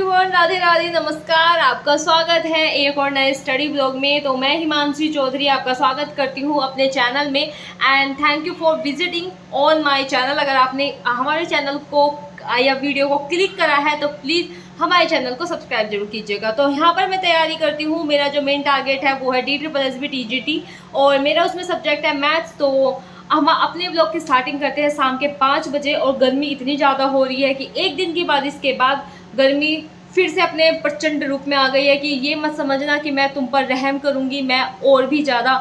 Everyone, Radhe Radhe, नमस्कार। आपका स्वागत है एक और नए स्टडी ब्लॉग में। तो मैं हिमांशी चौधरी आपका स्वागत करती हूँ अपने चैनल में and thank you for visiting on my channel. अगर आपने हमारे चैनल को या वीडियो को क्लिक करा है तो प्लीज़ हमारे चैनल को सब्सक्राइब जरूर कीजिएगा। तो यहाँ पर मैं तैयारी करती हूँ। मेरा जो मेन टारगेट है वो है DSSB TGT और मेरा उसमें सब्जेक्ट है मैथ्स। तो हम अपने ब्लॉग की स्टार्टिंग करते हैं शाम के 5 बजे और गर्मी इतनी ज़्यादा हो रही है कि एक दिन की बाद इसके बाद गर्मी फिर से अपने प्रचंड रूप में आ गई है कि ये मत समझना कि मैं तुम पर रहम करूँगी, मैं और भी ज़्यादा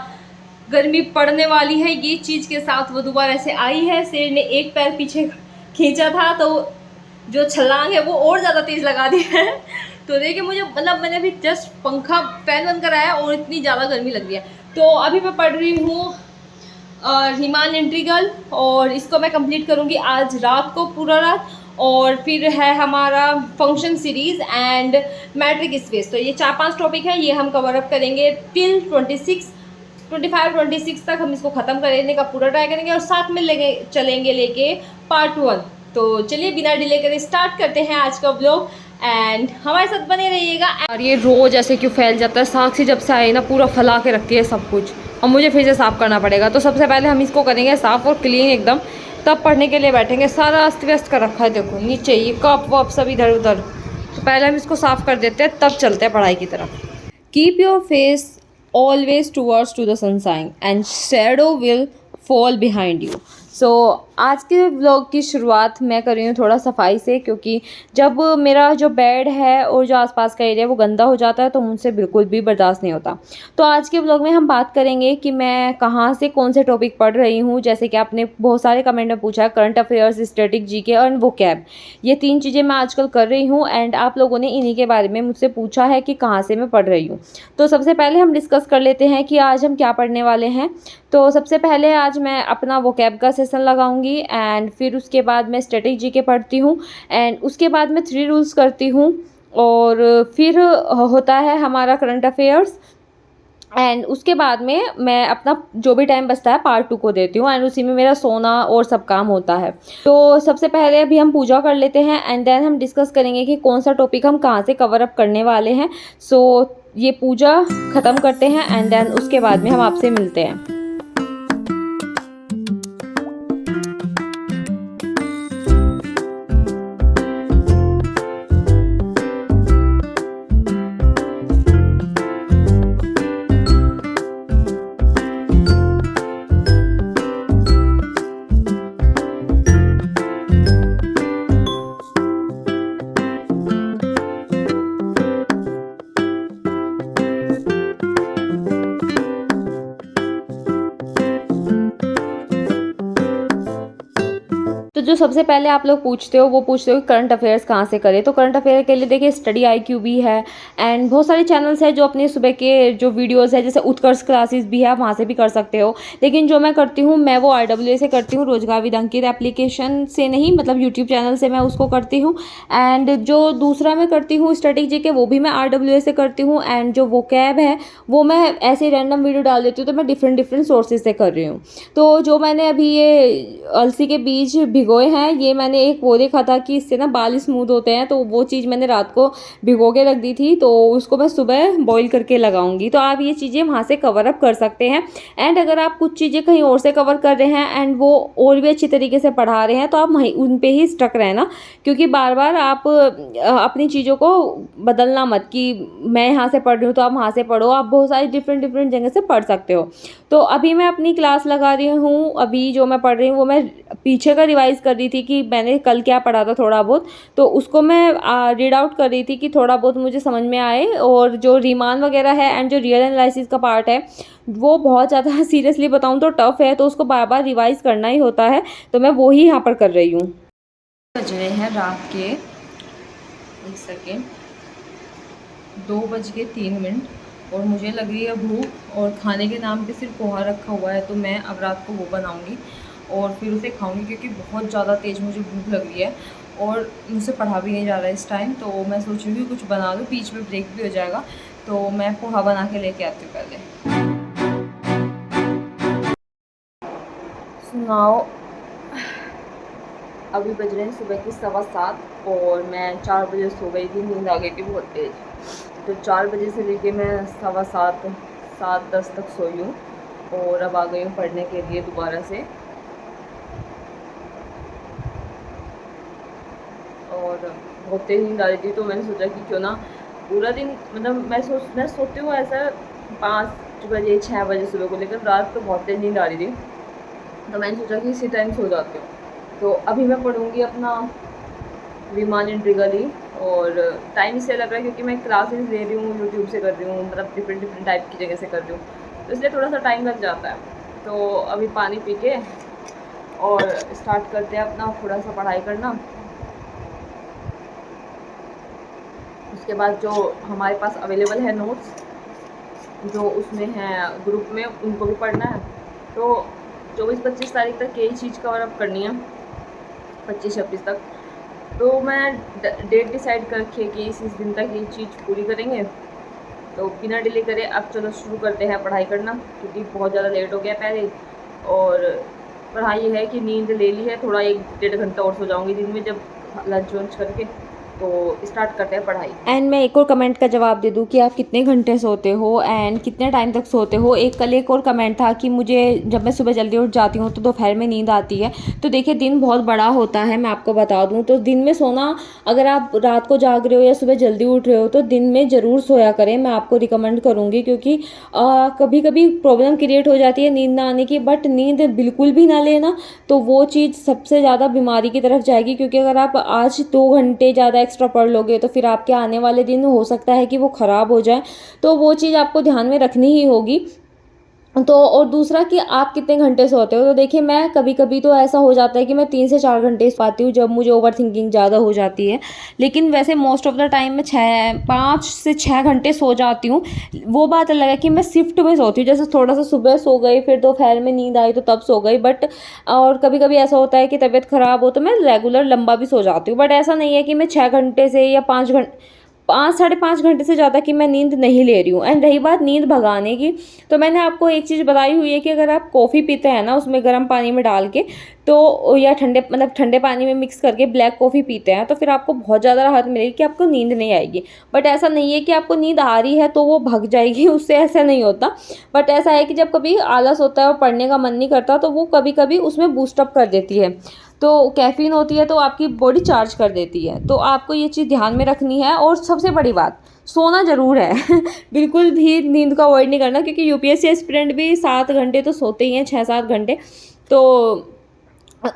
गर्मी पड़ने वाली है। ये चीज़ के साथ वो दोबारा ऐसे आई है। शेर ने एक पैर पीछे खींचा था तो जो छलांग है वो और ज़्यादा तेज़ लगा दी है। तो देखिए मुझे मतलब मैंने अभी जस्ट पंखा फैन बंद कराया और इतनी ज़्यादा गर्मी लग रही है। तो अभी मैं पढ़ रही हूँ रीमान इंटीग्रल और इसको मैं कंप्लीट करूँगी आज रात को, पूरा रात। और फिर है हमारा function series and matric space. तो ये 4-5 टॉपिक है, ये हम कवर अप करेंगे टिल 25-26 तक हम इसको ख़त्म करने का पूरा ट्राई करेंगे और साथ में चलेंगे लेके पार्ट 1। तो चलिए बिना डिले करे स्टार्ट करते हैं आज का ब्लॉग एंड हमारे साथ बने रहिएगा। और ये रोज़ ऐसे क्यों फैल जाता है, साक्षी जब से आए ना पूरा फैला के रखती है सब कुछ, और मुझे फिर से साफ़ करना पड़ेगा। तो सबसे पहले हम इसको करेंगे साफ़ और क्लीन एकदम, तब पढ़ने के लिए बैठेंगे। सारा अस्त व्यस्त कर रखा है, देखो नीचे ये कप वप सब इधर उधर। तो पहले हम इसको साफ़ कर देते हैं तब चलते हैं पढ़ाई की तरफ। Keep your face always towards to the sunshine and shadow will fall behind you. So आज के व्लॉग की शुरुआत मैं कर रही हूँ थोड़ा सफाई से, क्योंकि जब मेरा जो बेड है और जो आसपास का एरिया वो गंदा हो जाता है तो मुझसे बिल्कुल भी बर्दाश्त नहीं होता। तो आज के व्लॉग में हम बात करेंगे कि मैं कहाँ से कौन से टॉपिक पढ़ रही हूँ। जैसे कि आपने बहुत सारे कमेंट में पूछा, करंट अफेयर्स, स्टैटिक जीके और वोकैब, ये 3 चीज़ें मैं आजकल कर रही हूँ एंड आप लोगों ने इन्हीं के बारे में मुझसे पूछा है कि कहाँ से मैं पढ़ रही हूँ। तो सबसे पहले हम डिस्कस कर लेते हैं कि आज हम क्या पढ़ने वाले हैं। तो सबसे पहले आज मैं अपना वोकैब का सेशन लगाऊंगी एंड फिर उसके बाद मैं स्टैटिक जीके पढ़ती हूँ एंड उसके बाद मैं 3 रूल्स करती हूँ और फिर होता है हमारा करंट अफेयर्स एंड उसके बाद में मैं अपना जो भी टाइम बचता है पार्ट 2 को देती हूँ एंड उसी में मेरा सोना और सब काम होता है। तो सबसे पहले अभी हम पूजा कर लेते हैं एंड देन हम डिस्कस करेंगे कि कौन सा टॉपिक हम कहाँ से कवर अप करने वाले हैं। सो ये पूजा ख़त्म करते हैं एंड देन उसके बाद में हम आपसे मिलते हैं। तो जो सबसे पहले आप लोग पूछते हो वो पूछते हो कि करंट अफेयर्स कहाँ से करें। तो करंट अफेयर के लिए देखिए स्टडी IQ भी है एंड बहुत सारे चैनल्स हैं जो अपने सुबह के जो वीडियोस है, जैसे उत्कर्ष क्लासेस भी है, आप वहाँ से भी कर सकते हो। लेकिन जो मैं करती हूँ मैं वो RWA से करती हूँ, रोजगार विद अंकित एप्लीकेशन से नहीं, मतलब यूट्यूब चैनल से मैं उसको करती हूँ। एंड जो दूसरा मैं करती हूँ स्टैटिक जीके वो भी मैं RWA से करती हूँ एंड जो वोकैब है वो मैं ऐसे रैंडम वीडियो डाल देती हूँ। तो मैं डिफरेंट सोर्सेज से कर रही हूँ। तो जो मैंने अभी ये अलसी के बीज भिगोए हैं, ये मैंने एक वो देखा था कि इससे ना बाल स्मूथ होते हैं, तो वो चीज़ मैंने रात को भिगो के रख दी थी, तो उसको मैं सुबह बॉईल करके लगाऊंगी। तो आप ये चीज़ें वहाँ से कवर अप कर सकते हैं एंड अगर आप कुछ चीज़ें कहीं और से कवर कर रहे हैं एंड वो और भी अच्छी तरीके से पढ़ा रहे हैं तो आप वहीं उन पर ही स्टक रहना, क्योंकि बार बार आप अपनी चीज़ों को बदलना मत कि मैं यहाँ से पढ़ रही हूँ तो आप वहाँ से पढ़ो। आप बहुत सारी डिफरेंट जगह से पढ़ सकते हो। तो अभी मैं अपनी क्लास लगा रही हूँ। अभी जो मैं पढ़ रही हूँ वो मैं पीछे का रिवाइज कर रही थी कि मैंने कल क्या पढ़ा था थोड़ा बहुत, तो उसको मैं रीड आउट कर रही थी कि थोड़ा बहुत मुझे समझ में आए। और जो रीमान वगैरह है एंड जो रियल एनालिसिस का पार्ट है वो बहुत ज़्यादा सीरियसली बताऊँ तो टफ है, तो उसको बार बार रिवाइज करना ही होता है। तो मैं वो ही यहाँ पर कर रही हूँ। बज रहे हैं रात के 2:03 और मुझे लग रही है भूख और खाने के नाम पे सिर्फ पोहा रखा हुआ है। तो मैं अब रात को वो बनाऊंगी और फिर उसे खाऊंगी, क्योंकि बहुत ज़्यादा तेज़ मुझे भूख लग रही है और मुझसे पढ़ा भी नहीं जा रहा है इस टाइम। तो मैं सोच रही हूँ कुछ बना दूँ, बीच में ब्रेक भी हो जाएगा। तो मैं पोहा बना के लेके आती हूँ पहले। सुनाओ अभी बज रहे हैं सुबह की 7:15 और मैं 4 बजे सो गई थी, नींद आ गई थी बहुत तेज़। तो 4 बजे से लेके मैं 7:15 7:10 तक सोई हूँ और अब आ गई हूँ पढ़ने के लिए दोबारा से। और बहुत तेज़ नींद आ रही थी तो मैंने सोचा कि क्यों ना पूरा दिन, मतलब मैं सोती हूँ ऐसा 5 बजे 6 बजे सुबह को, लेकिन रात को बहुत तेज़ नींद आ रही थी तो मैंने सोचा कि इसी टाइम सो जाती हूँ। तो अभी मैं पढ़ूँगी अपना विमान इंट्रीगली, और टाइम इसलिए लग रहा है क्योंकि मैं क्लासेस ले रही हूँ, यूट्यूब से कर रही हूँ, मतलब डिफरेंट टाइप की जगह से कर रही हूँ, तो इसलिए थोड़ा सा टाइम लग जाता है। तो अभी पानी पी के और स्टार्ट करते हैं अपना थोड़ा सा पढ़ाई करना। उसके बाद जो हमारे पास अवेलेबल है नोट्स जो उसमें है ग्रुप में, उनको भी पढ़ना है। तो 24-25 तारीख तक यही चीज़ कवर अप करनी है, 25-26 तक। तो मैं डेट डिसाइड कर रखी है कि इस दिन तक ये चीज़ पूरी करेंगे। तो बिना डिले करे अब चलो शुरू करते हैं पढ़ाई करना, क्योंकि बहुत ज़्यादा लेट हो गया पहले। और पढ़ाई ये है कि नींद ले ली है, थोड़ा 1-1.5 घंटा और सो जाऊँगी दिन में जब लंच वंच करके। तो स्टार्ट करते हैं पढ़ाई। एंड मैं एक और कमेंट का जवाब दे दूं कि आप कितने घंटे सोते हो एंड कितने टाइम तक सोते हो। कल एक और कमेंट था कि मुझे जब मैं सुबह जल्दी उठ जाती हूँ तो दोपहर में नींद आती है। तो देखिए दिन बहुत बड़ा होता है, मैं आपको बता दूं। तो दिन में सोना, अगर आप रात को जाग रहे हो या सुबह जल्दी उठ रहे हो तो दिन में ज़रूर सोया करें, मैं आपको रिकमेंड करूँगी। क्योंकि कभी कभी प्रॉब्लम क्रिएट हो जाती है नींद ना आने की, बट नींद बिल्कुल भी ना लेना तो वो चीज़ सबसे ज़्यादा बीमारी की तरफ जाएगी। क्योंकि अगर आप आज 2 घंटे ज़्यादा एक्स्ट्रा पढ़ लोगे तो फिर आपके आने वाले दिन हो सकता है कि वो ख़राब हो जाए। तो वो चीज़ आपको ध्यान में रखनी ही होगी। तो और दूसरा कि आप कितने घंटे सोते हो। तो देखिए मैं कभी कभी तो ऐसा हो जाता है कि मैं 3 से 4 घंटे सो पाती हूँ जब मुझे ओवर थिंकिंग ज़्यादा हो जाती है। लेकिन वैसे मोस्ट ऑफ द टाइम मैं 5 से 6 घंटे सो जाती हूँ। वो बात अलग है कि मैं शिफ्ट में सोती हूँ, जैसे थोड़ा सा सुबह सो गई, फिर दोपहर में नींद आई तो तब सो गई। बट और कभी कभी ऐसा होता है कि तबीयत ख़राब हो तो मैं रेगुलर लंबा भी सो जाती हूँ। बट ऐसा नहीं है कि मैं 6 घंटे से या 5 घंटे 5 साढ़े 5 घंटे से ज़्यादा की मैं नींद नहीं ले रही हूँ। एंड रही बात नींद भगाने की, तो मैंने आपको एक चीज़ बताई हुई है कि अगर आप कॉफ़ी पीते हैं ना उसमें गर्म पानी में डाल के, तो या ठंडे पानी में मिक्स करके ब्लैक कॉफ़ी पीते हैं तो फिर आपको बहुत ज़्यादा राहत मिलेगी कि आपको नींद नहीं आएगी। बट ऐसा नहीं है कि आपको नींद आ रही है तो वो भग जाएगी, उससे ऐसा नहीं होता। बट ऐसा है कि जब कभी आलस होता है और पढ़ने का मन नहीं करता तो वो कभी कभी उसमें बूस्टअप कर देती है। तो कैफ़ीन होती है तो आपकी बॉडी चार्ज कर देती है। तो आपको ये चीज़ ध्यान में रखनी है। और सबसे बड़ी बात, सोना ज़रूर है बिल्कुल भी नींद का अवॉइड नहीं करना, क्योंकि यूपीएससी एस्पिरेंट भी 7 घंटे तो सोते ही हैं, 6-7 घंटे। तो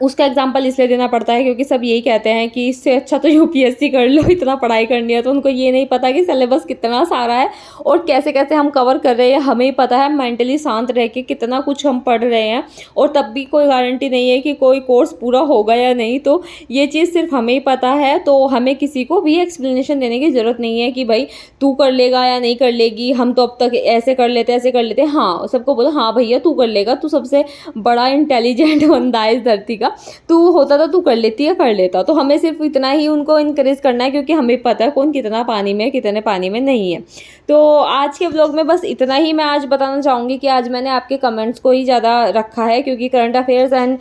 उसका एग्जाम्पल इसलिए देना पड़ता है क्योंकि सब यही कहते हैं कि इससे अच्छा तो यूपीएससी कर लो, इतना पढ़ाई करनी है। तो उनको ये नहीं पता कि सिलेबस कितना सारा है और कैसे कैसे हम कवर कर रहे हैं। हमें ही पता है मेंटली शांत रह के कितना कुछ हम पढ़ रहे हैं, और तब भी कोई गारंटी नहीं है कि कोई कोर्स पूरा होगा या नहीं। तो ये चीज़ सिर्फ हमें ही पता है, तो हमें किसी को भी एक्सप्लेनेशन देने की ज़रूरत नहीं है कि भाई तू कर लेगा या नहीं कर लेगी, हम तो अब तक ऐसे कर लेते ऐसे कर लेते। हाँ, सबको बोलो हाँ भैया तू कर लेगा, तू सबसे बड़ा इंटेलिजेंट बंदा है इस धरती का, तू होता तो तू कर लेती या कर लेता। तो हमें सिर्फ इतना ही उनको इनकरेज करना है, क्योंकि हमें पता है कौन कितना पानी में कितने पानी में नहीं है। तो आज के व्लॉग में बस इतना ही मैं आज बताना चाहूँगी कि आज मैंने आपके कमेंट्स को ही ज़्यादा रखा है, क्योंकि current affairs and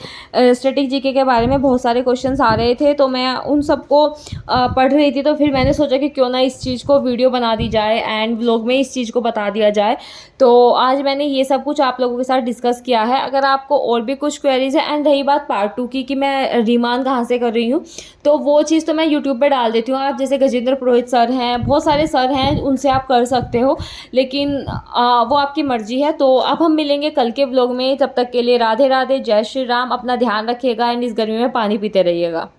static GK के बारे में बहुत सारे क्वेश्चंस आ रहे थे तो मैं उन सबको पढ़ रही थी। तो फिर मैंने सोचा कि क्यों ना इस चीज़ को वीडियो बना दी जाए एंड व्लॉग में इस चीज़ को बता दिया जाए। तो आज मैंने ये सब कुछ आप लोगों के साथ डिस्कस किया है। अगर आपको और भी कुछ क्वेरीज है, एंड रही बात पार्ट 2 की कि मैं रीमान कहाँ से कर रही हूँ, तो वो चीज़ तो मैं यूट्यूब पे डाल देती हूँ। आप जैसे गजेंद्र पुरोहित सर हैं, बहुत सारे सर हैं, उनसे आप कर सकते हो, लेकिन वो आपकी मर्जी है। तो अब हम मिलेंगे कल के व्लॉग में, तब तक के लिए राधे राधे, जय श्री राम। अपना ध्यान रखिएगा एंड इस गर्मी में पानी पीते रहिएगा।